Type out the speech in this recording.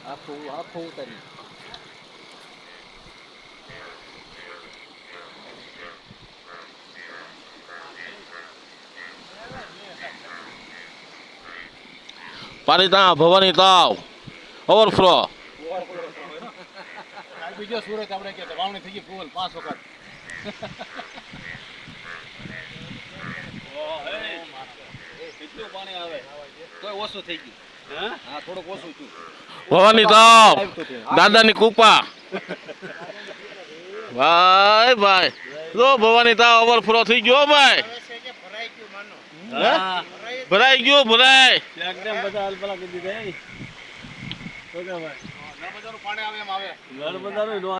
આખું ઉતારી પાલિતા ભવાની તાવ ઓવરફ્લો બીજો સુરત આપણે કે વાવણી થઈ ગઈ ફૂલ 5 વખત કેટલું પાણી આવે તોય ઓછું થઈ ગયું હા થોડુંક ઓછું થયું ભવાની તાવ દાદાની કૃપા ભાઈ ભાઈ જો ભવાની તાવ ઓવરફ્લો થઈ ગયો ભાઈ ભરાઈ ગયું ભરાય એકદમ બધા અલબલા કરી દીધા ઓકે ભાઈ નર્મદાનું પાણી આવે એમ આવે નર્મદાનું